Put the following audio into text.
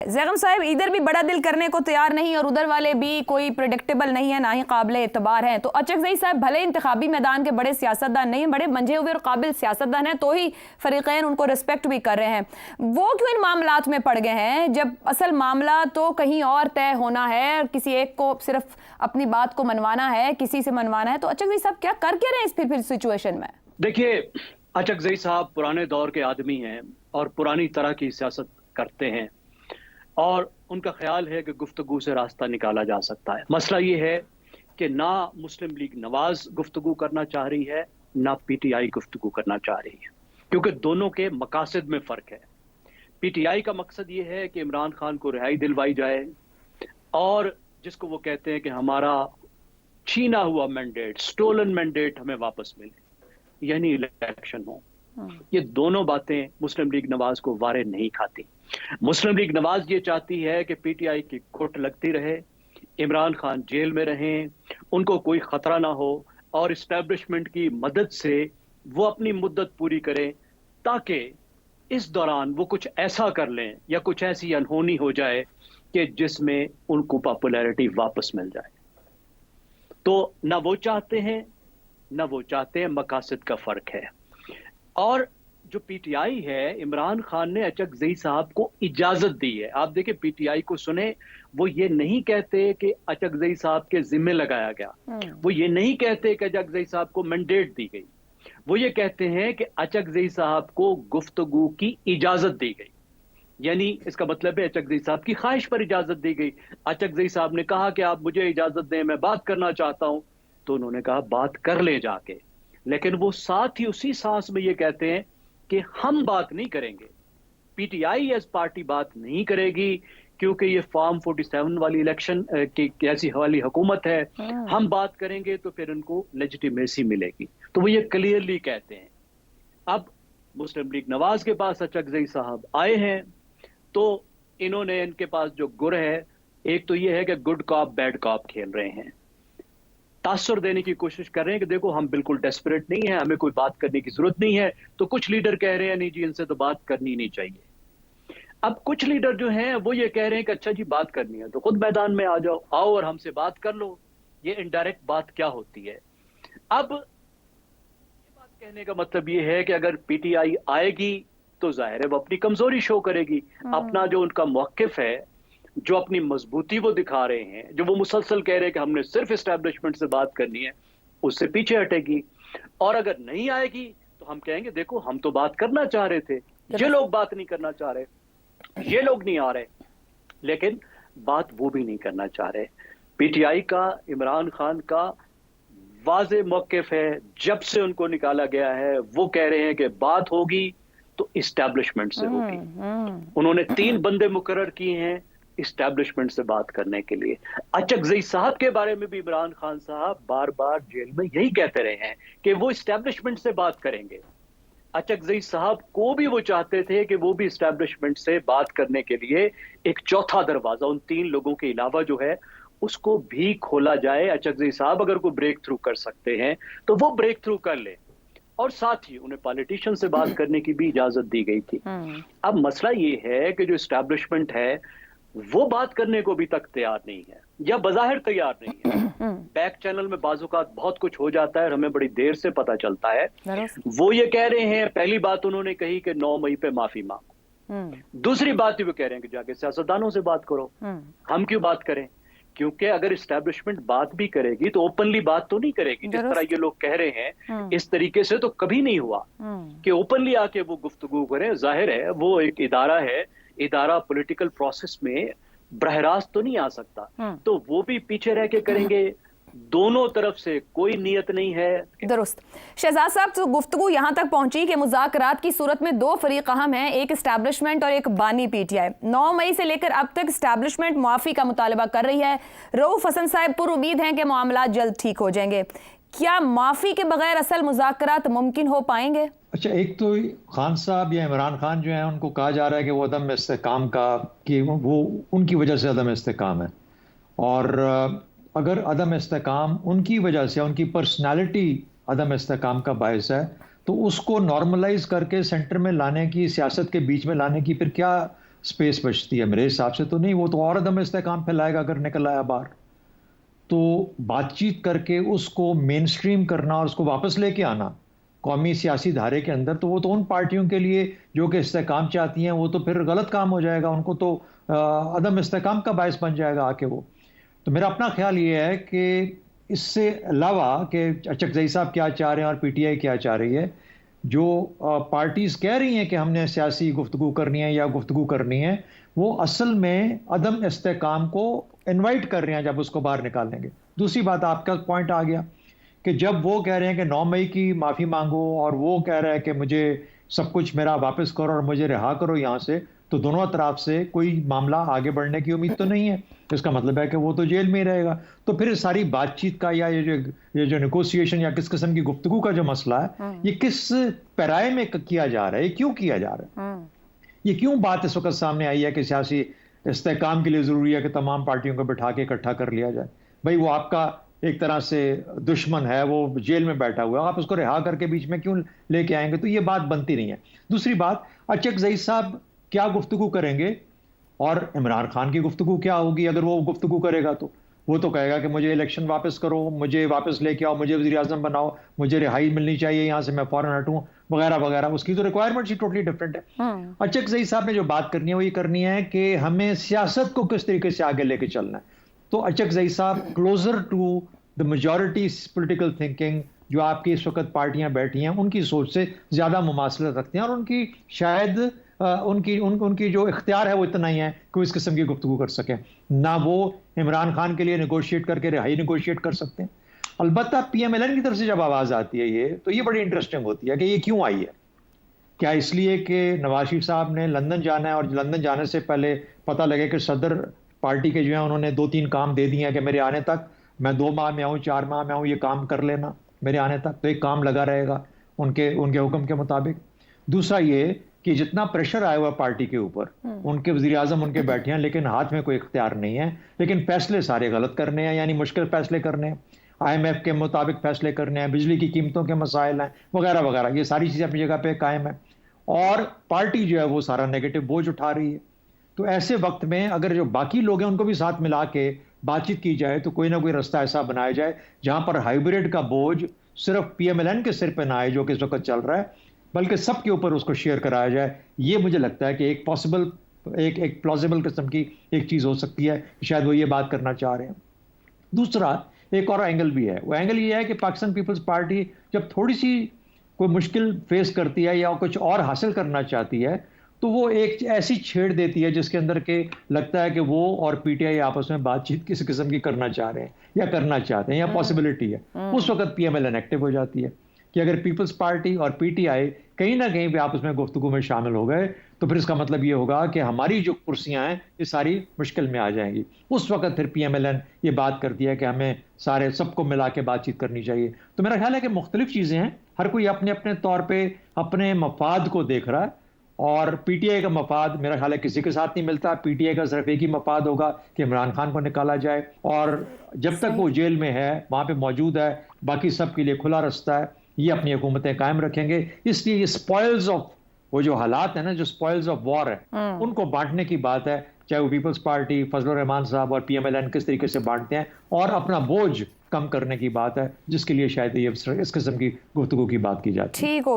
ज़ैगम साहब इधर भी बड़ा दिल करने को तैयार नहीं और उधर वाले भी कोई प्रेडिक्टेबल नहीं है, ना ही काबिल एतबार हैं। तो अचकज़ई साहब भले इंतखाबी मैदान के बड़े सियासतदान नहीं, बड़े मंझे हुए और काबिल सियासतदान हैं, तो ही फरीक़ैन उनको रिस्पेक्ट भी कर रहे हैं। वो क्यों इन मामलात में पड़ गए हैं जब असल मामला तो कहीं और तय होना है, किसी एक को सिर्फ अपनी बात को मनवाना है, किसी से मनवाना है। तो अचकज़ई साहब क्या कर के रहे हैं इस फिर सिचुएशन में? देखिए, अचकज़ई साहब पुराने दौर के आदमी हैं और पुरानी तरह की सियासत करते हैं और उनका ख्याल है कि गुफ्तगू से रास्ता निकाला जा सकता है। मसला ये है कि ना मुस्लिम लीग नवाज गुफ्तगू करना चाह रही है, ना पीटीआई गुफ्तगू करना चाह रही है, क्योंकि दोनों के मकासद में फ़र्क है। पीटीआई का मकसद ये है कि इमरान खान को रिहाई दिलवाई जाए और जिसको वो कहते हैं कि हमारा छीना हुआ मैंडेट, स्टोलन मैंडेट हमें वापस मिले, यानी इलेक्शन हो। ये दोनों बातें मुस्लिम लीग नवाज को वारे नहीं खाती। मुस्लिम लीग नवाज ये चाहती है कि पीटीआई की घुट लगती रहे, इमरान खान जेल में रहें, उनको कोई खतरा ना हो और इस्टेब्लिशमेंट की मदद से वो अपनी मुद्दत पूरी करें, ताकि इस दौरान वो कुछ ऐसा कर लें या कुछ ऐसी अनहोनी हो जाए कि जिसमें उनको पॉपुलैरिटी वापस मिल जाए। तो ना वो चाहते हैं, ना वो चाहते हैं, मकासद का फर्क है। और जो पीटीआई है, इमरान खान ने अचकज़ई साहब को इजाजत दी है। आप देखिए, पीटीआई को सुने, वो ये नहीं कहते कि अचकज़ई साहब के जिम्मे लगाया गया, वो ये नहीं कहते कि अचकज़ई साहब को मैंडेट दी गई, वो ये कहते हैं कि अचकज़ई साहब को गुफ्तगू की इजाजत दी गई। यानी इसका मतलब है अचकज़ई साहब की ख्वाहिश पर इजाजत दी गई। अचकज़ई साहब ने कहा कि आप मुझे इजाजत दें, मैं बात करना चाहता हूं, तो उन्होंने कहा बात कर ले जाके। लेकिन वो साथ ही उसी सांस में ये कहते हैं कि हम बात नहीं करेंगे, पीटीआई एज पार्टी बात नहीं करेगी, क्योंकि ये फॉर्म 47 वाली इलेक्शन की ऐसी वाली हुकूमत है, हम बात करेंगे तो फिर उनको लेजिटिमेसी मिलेगी। तो वो ये क्लियरली कहते हैं। अब मुस्लिम लीग नवाज के पास अचकज़ई साहब आए हैं, तो इन्होंने, इनके पास जो गुर है, एक तो ये है कि गुड कॉप बैड कॉप खेल रहे हैं, तासुर देने की कोशिश कर रहे हैं कि देखो हम बिल्कुल डेस्परेट नहीं है, हमें कोई बात करने की जरूरत नहीं है। तो कुछ लीडर कह रहे हैं नहीं जी, इनसे तो बात करनी नहीं चाहिए। अब कुछ लीडर जो हैं वो ये कह रहे हैं कि अच्छा जी बात करनी है तो खुद मैदान में आ जाओ, आओ और हमसे बात कर लो। ये इनडायरेक्ट बात क्या होती है? अब ये बात कहने का मतलब ये है कि अगर पीटीआई आएगी तो जाहिर है वो अपनी कमजोरी शो करेगी, अपना जो उनका मौकिफ है, जो अपनी मजबूती वो दिखा रहे हैं, जो वो मुसलसल कह रहे हैं कि हमने सिर्फ एस्टैब्लिशमेंट से बात करनी है, उससे पीछे हटेगी। और अगर नहीं आएगी तो हम कहेंगे देखो हम तो बात करना चाह रहे थे, ये लोग बात नहीं करना चाह रहे, ये लोग नहीं आ रहे, लेकिन बात वो भी नहीं करना चाह रहे। पीटीआई का, इमरान खान का वाज़े मौकिफ है, जब से उनको निकाला गया है वो कह रहे हैं कि बात होगी तो इस्टेब्लिशमेंट से होगी। उन्होंने 3 बंदे मुकर्रर किए हैं इस्टेब्लिशमेंट से बात करने के लिए। अचकज़ई साहब के बारे में भी इमरान खान साहब बार बार जेल में यही कहते रहे हैं कि वो इस्टेब्लिशमेंट से बात करेंगे। अचकज़ई साहब को भी वो चाहते थे कि वो भी इस्टेब्लिशमेंट से बात करने के लिए एक चौथा दरवाजा उन 3 लोगों के अलावा जो है उसको भी खोला जाए। अचकज़ई साहब अगर कोई ब्रेक थ्रू कर सकते हैं तो वो ब्रेक थ्रू कर ले, और साथ ही उन्हें पॉलिटिशियन से बात करने की भी इजाजत दी गई थी। अब मसला ये है कि जो इस्टेब्लिशमेंट है वो बात करने को भी तक तैयार नहीं है, या बज़ाहिर तैयार नहीं है। बैक चैनल में बाज़-औक़ात बहुत कुछ हो जाता है और हमें बड़ी देर से पता चलता है। वो ये कह रहे हैं, पहली बात उन्होंने कही कि 9 मई पे माफी मांगो। दूसरी बात वो कह रहे हैं कि जाके सियासतदानों से बात करो। हम क्यों बात करें? क्योंकि अगर इस्टेब्लिशमेंट बात भी करेगी तो ओपनली बात तो नहीं करेगी। जिस तरह ये लोग कह रहे हैं, इस तरीके से तो कभी नहीं हुआ कि ओपनली आके वो गुफ्तगू करें। जाहिर है वो एक इदारा है, इदारा पॉलिटिकल प्रोसेस में बरह रास्त तो नहीं आ सकता, तो वो भी पीछे रह के करेंगे। दोनों तरफ से कोई नियत नहीं है। दुरुस्त। शहजाद साहब, तो गुफ्तगू यहाँ तक पहुंची कि मुज़ाकरात की सूरत में 2 फरीक अहम हैं, एक इस्टेब्लिशमेंट और एक बानी पीटीआई। 9 मई से लेकर अब तक इस्टेब्लिशमेंट मुआफ़ी का मुतालबा कर रही है। रऊफ हसन साहब पुर उम्मीद हैं कि मामला जल्द ठीक हो जाएंगे। क्या माफ़ी के बगैर असल मुज़ाकरात मुमकिन हो पाएंगे? अच्छा, एक तो खान साहब या इमरान खान जो है उनको कहा जा रहा है कि वो अदम इस्तेकाम का, कि वो उनकी वजह से अदम इस्तेकाम है, और अगर अदम इस्तेकाम उनकी वजह से, उनकी पर्सनालिटी अदम इस्तेकाम का बायस है, तो उसको नॉर्मलाइज करके सेंटर में लाने की, सियासत के बीच में लाने की फिर क्या स्पेस बचती है। मेरे हिसाब से तो नहीं, वो तो और अदम इस्तेहकाम फैलाएगा अगर निकल आया बाहर। तो बातचीत करके उसको मेन स्ट्रीम करना और उसको वापस लेके आना कौमी सियासी धारे के अंदर, तो वो तो उन पार्टियों के लिए जो कि इस्तेहकाम चाहती हैं, वो तो फिर गलत काम हो जाएगा, उनको तो अदम इस्तेहकाम का बायस बन जाएगा आके वो। तो मेरा अपना ख्याल ये है कि इससे अलावा कि अचकज़ई साहब क्या चाह रहे हैं और पीटीआई क्या चाह रही है, जो पार्टीज़ कह रही हैं कि हमने सियासी गुफ्तगू करनी है या गुफ्तगू करनी है, वो असल में अदम इस्तेहकाम को इनवाइट कर रहे हैं जब उसको बाहर निकालेंगे। दूसरी बात, आपका पॉइंट आ गया कि जब वो कह रहे हैं कि 9 मई की माफ़ी मांगो और वो कह रहा है कि मुझे सब कुछ मेरा वापस करो और मुझे रिहा करो यहाँ से, तो दोनों तरफ से कोई मामला आगे बढ़ने की उम्मीद तो नहीं है। इसका मतलब है कि वो तो जेल में ही रहेगा। तो फिर सारी बातचीत का या ये जो नेगोशिएशन या किस किस्म की गुफ्तगू का जो मसला है, ये किस पैराए में किया जा रहा है, ये क्यों किया जा रहा है, ये क्यों बात इस वक्त सामने आई है कि सियासी इस्तेहकाम के लिए ज़रूरी है कि तमाम पार्टियों को बिठा के इकट्ठा कर लिया जाए। भाई वो आपका एक तरह से दुश्मन है, वो जेल में बैठा हुआ है, आप उसको रिहा करके बीच में क्यों लेके आएंगे? तो ये बात बनती नहीं है। दूसरी बात, अचकज़ई साहब क्या गुफ्तगू करेंगे और इमरान खान की गुफ्तगू क्या होगी? अगर वो गुफ्तगू करेगा तो वो तो कहेगा कि मुझे इलेक्शन वापस करो, मुझे वापस लेके आओ, मुझे वज़ीर आज़म बनाओ, मुझे रिहाई मिलनी चाहिए यहाँ से, मैं फौरन हटूँ, वगैरह वगैरह। उसकी तो रिक्वायरमेंट ही टोटली डिफरेंट है। अचकज़ई साहब ने जो बात करनी है वो ये करनी है कि हमें सियासत को किस तरीके से आगे लेके चलना है। तो अचकज़ई साहब closer to the majority political thinking, जो आपकी इस वक्त पार्टियां बैठी हैं, उनकी सोच से ज़्यादा मुमासलत रखते हैं और उनकी शायद उनकी जो इख्तियार है वो इतना ही है कि वो इस किस्म की गुफ्तगू कर सकें। ना वो इमरान खान के लिए नेगोशिएट करके रिहाई नेगोशिएट कर सकते हैं। अलबत्ता PMLN की तरफ से जब आवाज़ आती है ये, तो ये बड़ी इंटरेस्टिंग होती है कि ये क्यों आई है। क्या इसलिए कि नवाज शरीफ साहब ने लंदन जाना है और लंदन जाने से पहले पता लगे कि सदर पार्टी के जो है उन्होंने 2-3 काम दे दिए हैं कि मेरे आने तक, मैं 2 माह में आऊँ, 4 माह में आऊँ, ये काम कर लेना मेरे आने तक, तो एक काम लगा रहेगा उनके हुक्म के मुताबिक। दूसरा ये कि जितना प्रेशर आया हुआ पार्टी के ऊपर, उनके वज़ीर आज़म उनके बैठे हैं लेकिन हाथ में कोई इख्तियार नहीं है, लेकिन फैसले सारे गलत करने हैं, यानी मुश्किल फैसले करने हैं, IMF के मुताबिक फैसले करने हैं, बिजली की कीमतों के मसाइल हैं, वगैरह वगैरह। ये सारी चीज़ें अपनी जगह पे कायम है और पार्टी जो है वो सारा नेगेटिव बोझ उठा रही है। तो ऐसे वक्त में अगर जो बाकी लोग हैं उनको भी साथ मिला के बातचीत की जाए तो कोई ना कोई रास्ता ऐसा बनाया जाए जहां पर हाइब्रिड का बोझ सिर्फ PMLN के सिर पे ना आए जो कि इस वक्त चल रहा है, बल्कि सबके ऊपर उसको शेयर कराया जाए। ये मुझे लगता है कि एक पॉसिबल, एक प्लॉजिबल किस्म की एक चीज़ हो सकती है, शायद वो ये बात करना चाह रहे हैं। दूसरा एक और एंगल भी है, वो एंगल ये है कि पाकिस्तान पीपल्स पार्टी जब थोड़ी सी कोई मुश्किल फेस करती है या कुछ और हासिल करना चाहती है, तो वो एक ऐसी छेड़ देती है जिसके अंदर के लगता है कि वो और PTI आपस में बातचीत किस किस्म की करना चाह रहे हैं या करना चाहते हैं या पॉसिबिलिटी है। उस वक्त PMLN एक्टिव हो जाती है कि अगर पीपल्स पार्टी और PTI कहीं ना कहीं भी आपस में गुफ्तगू में शामिल हो गए तो फिर इसका मतलब ये होगा कि हमारी जो कुर्सियां हैं ये सारी मुश्किल में आ जाएंगी। उस वक्त फिर PMLN ये बात करती है कि हमें सारे सबको मिला के बातचीत करनी चाहिए। तो मेरा ख्याल है कि मुख्तलिफ चीज़ें हैं, हर कोई अपने अपने तौर पर अपने मफाद को देख रहा है और PTI का मफाद मेरा ख्याल है किसी के साथ नहीं मिलता। PTI का सिर्फ एक ही मफाद होगा कि इमरान खान को निकाला जाए और जब तक वो जेल में है, वहाँ पे मौजूद है, बाकी सब के लिए खुला रास्ता है, ये अपनी हुकूमतें कायम रखेंगे। इसलिए ये स्पॉइल्स ऑफ, वो जो हालात है ना, जो स्पॉइल्स ऑफ वॉर है, उनको बांटने की बात है, चाहे वो पीपल्स पार्टी, फजलुर रहमान साहब और PMLN किस तरीके से बांटते हैं, और अपना बोझ कम करने की बात है, जिसके लिए शायद ये इस किस्म की गुफ्तगू की बात की जाती है। ठीक होगी।